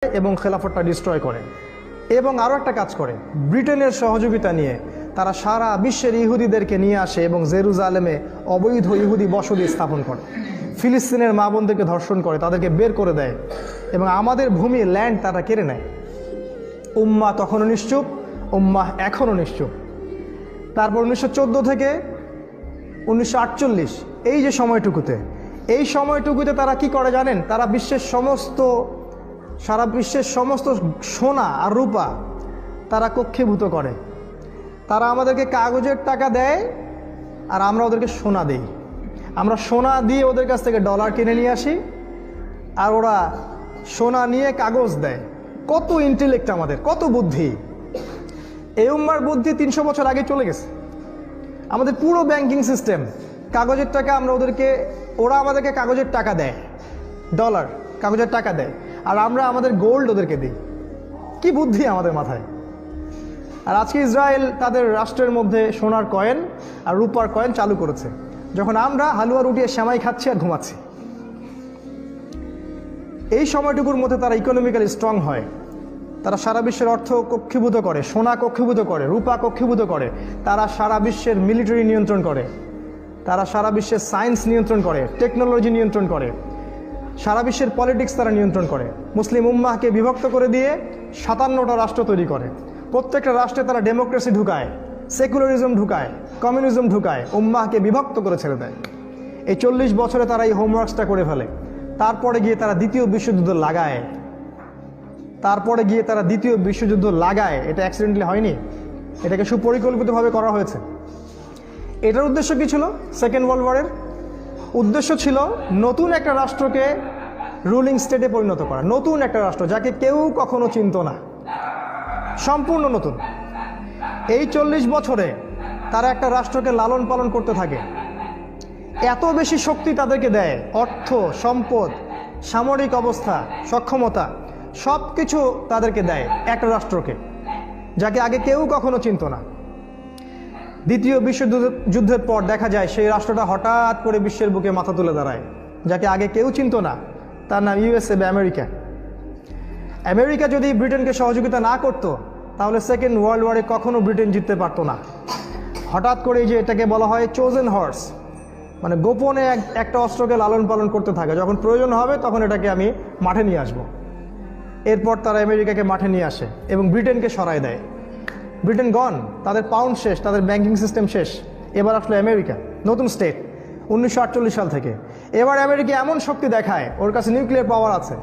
এবং খেলাফতটা ডিস্ট্রয় করে। এবং আরও একটা কাজ করে, ব্রিটেনের সহযোগিতা নিয়ে তারা সারা বিশ্বের ইহুদিদেরকে নিয়ে আসে এবং জেরুজালেমে অবৈধ ইহুদি বসতি স্থাপন করে, ফিলিস্তিনের মা বোনদেরকে ধর্ষণ করে, তাদেরকে বের করে দেয় এবং আমাদের ভূমি ল্যান্ড তারা কেড়ে নেয়। উম্মাহ তখনও নিশ্চুপ, উম্মাহ এখনও নিশ্চুপ। তারপর 1914 থেকে 1948 এই যে সময়টুকুতে তারা কি করে জানেন? তারা সারা বিশ্বের সমস্ত সোনা আর রূপা তারা কক্ষীভূত করে। তারা আমাদেরকে কাগজের টাকা দেয় আর আমরা ওদেরকে সোনা দিই। আমরা সোনা দিয়ে ওদের কাছ থেকে ডলার কিনে নিয়ে আসি আর ওরা সোনা নিয়ে কাগজ দেয়। কত ইন্টেলেক্ট আমাদের, কত বুদ্ধি! এই উম্মার বুদ্ধি 300 বছর আগে চলে গেছে। আমাদের পুরো ব্যাংকিং সিস্টেম কাগজের টাকা, ওরা আমাদেরকে কাগজের টাকা দেয়, ডলার কাগজের টাকা দেয়, আর আমরা আমাদের গোল্ড ওদেরকে দিই। কি বুদ্ধি আমাদের মাথায়! আর আজকে ইসরায়েল তাদের রাষ্ট্রের মধ্যে সোনার কয়েন আর রূপার কয়েন চালু করেছে, যখন আমরা হালুয়া রুটি সেমাই খাচ্ছি আর ঘুমাচ্ছি। এই সময়টুকুর মধ্যে তারা ইকোনমিক্যালি স্ট্রং হয়। তারা সারা বিশ্বের অর্থ কক্ষীভূত করে, সোনা কক্ষীভূত করে, রূপা কক্ষীভূত করে। তারা সারা বিশ্বের মিলিটারি নিয়ন্ত্রণ করে, তারা সারা বিশ্বের সায়েন্স নিয়ন্ত্রণ করে, টেকনোলজি নিয়ন্ত্রণ করে, সারা বিশ্বের পলিটিক্স তারা নিয়ন্ত্রণ করে। মুসলিম উম্মাহকে বিভক্ত করে দিয়ে 57টা রাষ্ট্র তৈরি করে। প্রত্যেকটা রাষ্ট্রে তারা ডেমোক্রেসি ঢুকায়, সেকুলারিজম ঢুকায়, কমিউনিজম ঢুকায়, উম্মাহকে বিভক্ত করে ছেড়ে দেয়। এই 40 বছরে তারা এই হোমওয়ার্কসটা করে ফেলে। তারপরে গিয়ে তারা দ্বিতীয় বিশ্বযুদ্ধ লাগায়। এটা অ্যাক্সিডেন্টালি হয়নি, এটাকে সুপরিকল্পিতভাবে করা হয়েছে। এটার উদ্দেশ্য কী ছিল? সেকেন্ড ওয়ার্ল্ড ওয়ারের উদ্দেশ্য ছিল নতুন একটা রাষ্ট্রকে রুলিং স্টেটে পরিণত করা। নতুন একটা রাষ্ট্র যাকে কেউ কখনো চিনত না, সম্পূর্ণ নতুন। এই 40 বছরে তারা একটা রাষ্ট্রকে লালন পালন করতে থাকে। এত বেশি শক্তি তাদেরকে দেয়, অর্থ, সম্পদ, সামরিক অবস্থা, সক্ষমতা, সব কিছু তাদেরকে দেয় একটা রাষ্ট্রকে, যাকে আগে কেউ কখনো চিনত না। দ্বিতীয় বিশ্বযুদ্ধের পর দেখা যায় সেই রাষ্ট্রটা হঠাৎ করে বিশ্বের বুকে মাথা তুলে দাঁড়ায়, যাকে আগে কেউ চিনত না। তার নাম ইউএসএ বা আমেরিকা। আমেরিকা যদি ব্রিটেনকে সহযোগিতা না করত, তাহলে সেকেন্ড ওয়ার্ল্ড ওয়ারে কখনো ব্রিটেন জিততে পারতো না। হঠাৎ করে যে এটাকে বলা হয় চোজেন হর্স, মানে গোপনে একটা অস্ত্রকে লালন পালন করতে থাকে, যখন প্রয়োজন হবে তখন এটাকে আমি মাঠে নিয়ে আসব। এরপর তারা আমেরিকাকে মাঠে নিয়ে আসে এবং ব্রিটেনকে সরায় দেয়। ব্রিটেন গন, তাদের পাউন্ড শেষ, তাদের ব্যাংকিং সিস্টেম শেষ। এবার আসলে আমেরিকা, নতুন স্টেট 1948 সাল থেকে। এবার আমেরিকা এমন শক্তি দেখায়, ওর কাছে নিউক্লিয়ার পাওয়ার আছে,